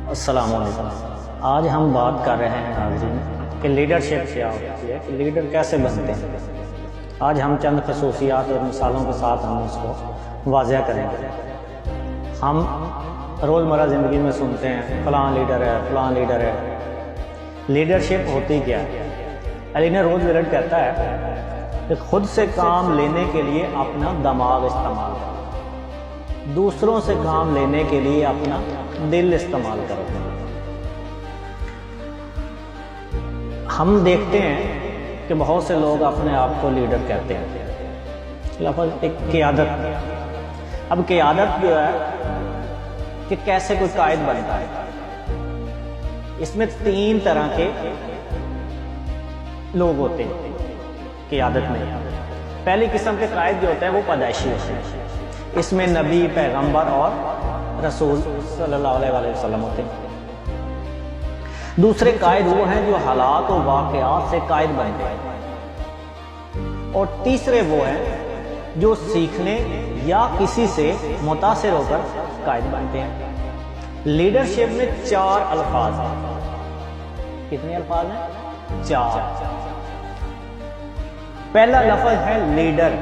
السلام علیکم۔ آج ہم بات کر رہے ہیں ناظرین کہ لیڈرشپ کیا ہوتی ہے، کہ لیڈر کیسے بنتے ہیں۔ آج ہم چند خصوصیات اور مثالوں کے ساتھ ہم اس کو واضح کریں گے۔ ہم روزمرہ زندگی میں سنتے ہیں فلاں لیڈر ہے، فلاں لیڈر ہے۔ لیڈرشپ ہوتی کیا ہے؟ علی روزویلٹ کہتا ہے کہ خود سے کام لینے کے لیے اپنا دماغ استعمال کرو، دوسروں سے کام لینے کے لیے اپنا دل استعمال کرو۔ ہم دیکھتے ہیں کہ بہت سے لوگ اپنے آپ کو لیڈر کہتے ہیں، لفظ ایک قیادت۔ اب قیادت جو ہے کہ کیسے کوئی قائد بنتا ہے، اس میں تین طرح کے لوگ ہوتے ہیں قیادت میں۔ پہلی قسم کے قائد جو ہوتے ہیں وہ پیدائشی ہوتے ہیں، اس میں نبی، پیغمبر اور رسول صلی اللہ علیہ وسلم ہوتے ہیں۔ دوسرے قائد وہ ہیں جو حالات و واقعات سے قائد بنتے ہیں، اور تیسرے وہ ہیں جو سیکھنے یا کسی سے متاثر ہو کر قائد بنتے ہیں۔ لیڈرشپ میں چار الفاظ ہیں۔ کتنے الفاظ ہیں؟ چار۔ پہلا لفظ ہے لیڈر،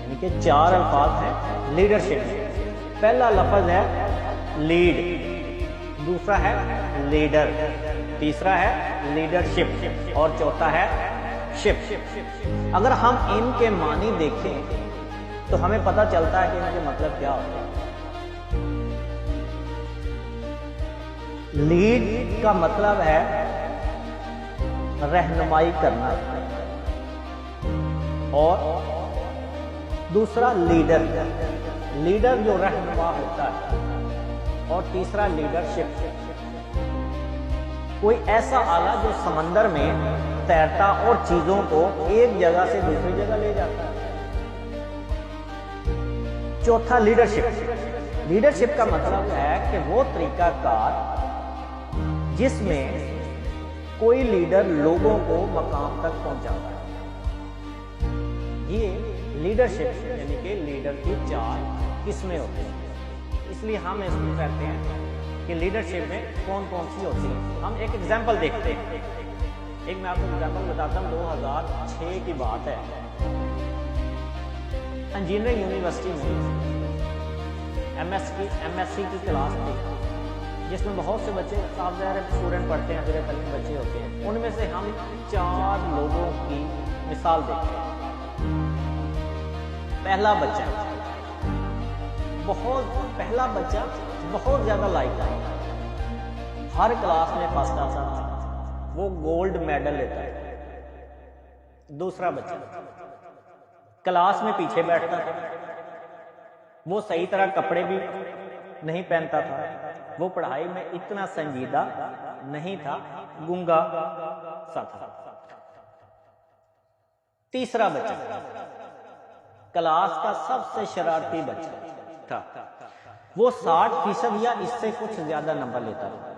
یعنی کہ چار الفاظ ہیں لیڈرشپ میں۔ پہلا لفظ ہے لیڈ، دوسرا ہے لیڈر، تیسرا ہے لیڈرشپ اور چوتھا ہے شپ۔ اگر ہم ان کے معنی دیکھیں تو ہمیں پتہ چلتا ہے کہ ان کے مطلب کیا ہوتا ہے۔ لیڈ کا مطلب ہے رہنمائی کرنا، اور دوسرا لیڈر، لیڈر جو رہنما ہوتا ہے، اور تیسرا لیڈرشپ، کوئی ایسا آلہ جو سمندر میں تیرتا اور چیزوں کو ایک جگہ سے دوسری جگہ لے جاتا ہے۔ چوتھا لیڈرشپ۔ لیڈرشپ کا مطلب ہے کہ وہ طریقہ کار جس میں کوئی لیڈر لوگوں کو مقام تک پہنچاتا ہے۔ یہ لیڈرشپ یعنی کہ لیڈر کی چار قسمیں ہوتی ہیں، اس لیے ہم اس کو کہتے ہیں کہ لیڈرشپ میں کون کون سی ہوتی ہیں۔ ہم ایک ایگزامپل دیکھتے ہیں۔ ایک میں آپ کو ایگزامپل بتاتا ہوں، 2006 کی بات ہے۔ انجینئرنگ یونیورسٹی میں ایم ایس سی کی کلاس تھی، جس میں بہت سے بچے صاحب ظاہر اسٹوڈنٹ پڑھتے ہیں، زیر تعلیم بچے ہوتے ہیں۔ ان میں سے ہم چار لوگوں کی مثال دیکھتے ہیں۔ پہلا بچہ بہت زیادہ لائق ہے، ہر کلاس میں فرسٹ آتا تھا، وہ گولڈ میڈل لیتا ہے۔ دوسرا بچہ کلاس میں پیچھے بیٹھتا تھا، وہ صحیح طرح کپڑے بھی نہیں پہنتا تھا، وہ پڑھائی میں اتنا سنجیدہ نہیں تھا، گنگا سا تھا۔ تیسرا بچہ کلاس کا سب سے شرارتی بچہ تھا، وہ 60% یا اس سے کچھ زیادہ نمبر لیتا تھا۔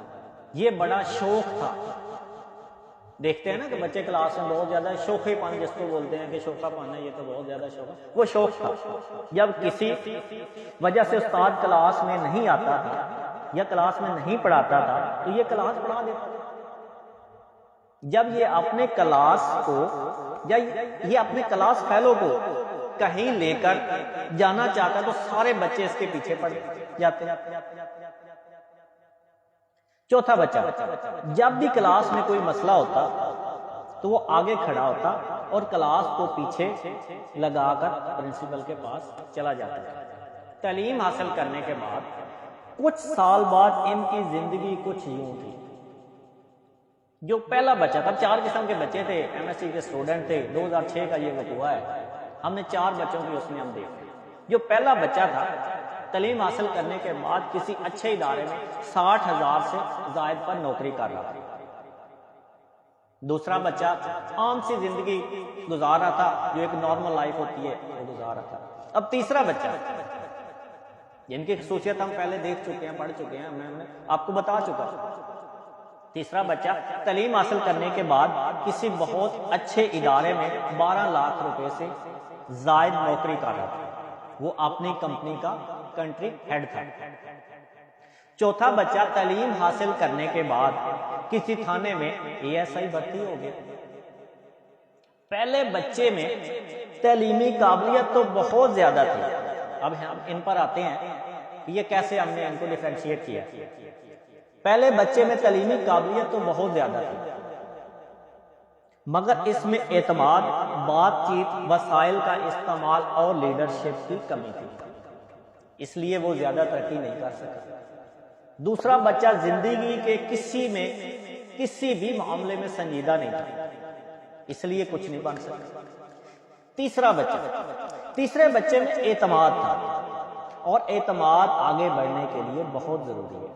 یہ بڑا شوق تھا۔ دیکھتے ہیں نا کہ بچے کلاس میں بہت زیادہ شوخی پن، جس کو بولتے ہیں کہ شوخا پن ہے، یہ تو بہت زیادہ شوق ہے، وہ شوق تھا۔ جب کسی وجہ سے استاد کلاس میں نہیں آتا تھا یا کلاس میں نہیں پڑھاتا تھا تو یہ کلاس پڑھا دیتا تھا۔ جب یہ اپنے کلاس کو یا یہ اپنے کلاس فیلو کو کہیں لے کر جانا چاہتا تو سارے بچے اس کے پیچھے پڑ جاتے۔ چوتھا بچہ جب بھی کلاس میں کوئی مسئلہ ہوتا تو وہ آگے کھڑا ہوتا اور کلاس کو پیچھے لگا کر پرنسپل کے پاس چلا جاتا۔ تعلیم حاصل کرنے کے بعد کچھ سال بعد ان کی زندگی کچھ یوں تھی۔ جو پہلا بچہ تھا، چار قسم کے بچے تھے، ایم ایس سی کے اسٹوڈنٹ تھے، 2006 کا یہ وقوع ہے۔ ہم نے چار بچوں کی اس میں ہم دیکھتے ہیں۔ جو پہلا بچہ تھا، تعلیم حاصل کرنے کے بعد کسی اچھے ادارے میں 60,000 سے زائد پر نوکری کر رہا تھا۔ دوسرا بچہ عام سی زندگی گزار رہا تھا، جو ایک نارمل لائف ہوتی ہے وہ گزار رہا تھا۔ اب تیسرا بچہ، جن کی خصوصیت ہم پہلے دیکھ چکے ہیں، پڑھ چکے ہیں، میں آپ کو بتا چکا ہوں۔ تیسرا بچہ تعلیم حاصل کرنے کے بعد کسی بہت اچھے ادارے میں 12 لاکھ روپے سے زائد نوکری کر رہا تھا، وہ اپنی کمپنی کا کنٹری ہیڈ تھا۔ چوتھا بچہ تعلیم حاصل کرنے کے بعد کسی تھانے میں ASI بھرتی ہو گیا۔ پہلے بچے میں تعلیمی قابلیت تو بہت زیادہ تھی۔ اب ہم ان پر آتے ہیں کہ یہ کیسے ہم نے ان کو ڈیفرینشیٹ کیا۔ پہلے بچے میں تعلیمی قابلیت تو بہت زیادہ تھی، مگر اس میں اعتماد، بات چیت، وسائل کا استعمال اور لیڈرشپ کی کمی تھی، اس لیے وہ زیادہ ترقی نہیں کر سکا۔ دوسرا بچہ زندگی کے کسی بھی معاملے میں سنجیدہ نہیں تھا، اس لیے کچھ نہیں بن سکا۔ تیسرے بچے میں اعتماد تھا، اور اعتماد آگے بڑھنے کے لیے بہت ضروری ہے۔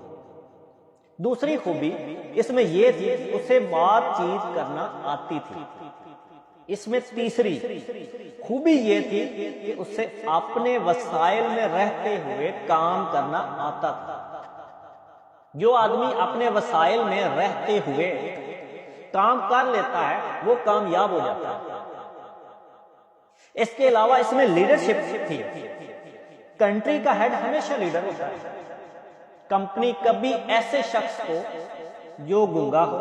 دوسری خوبی اس میں یہ تھی اسے بات چیت کرنا آتی تھی۔ اس میں تیسری خوبی یہ تھی کہ اسے اپنے وسائل میں رہتے ہوئے کام کرنا آتا تھا۔ جو آدمی اپنے وسائل میں رہتے ہوئے کام کر لیتا ہے وہ کامیاب ہو جاتا ہے۔ اس کے علاوہ اس میں لیڈرشپ تھی۔ کنٹری کا ہیڈ ہمیشہ لیڈر ہوتا ہے۔ کمپنی کبھی ایسے شخص کو جو گنگا ہو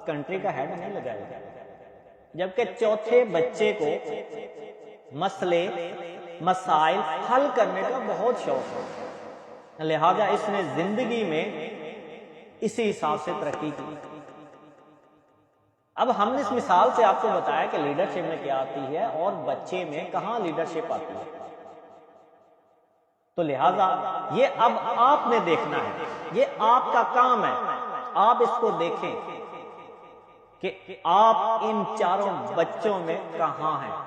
کنٹری کا ہیڈ نہیں لگائے گا۔ جبکہ چوتھے بچے کو مسئلے مسائل حل کرنے کا بہت شوق ہے، لہذا اس نے زندگی میں اسی حساب سے ترقی کی۔ اب ہم نے اس مثال سے آپ کو بتایا کہ لیڈرشپ میں کیا آتی ہے اور بچے میں کہاں لیڈرشپ آتی ہے، تو لہذا یہ اب آپ نے دیکھنا ہے، یہ آپ کا کام ہے۔ آپ اس کو دیکھیں کہ آپ ان چاروں بچوں میں کہاں ہیں۔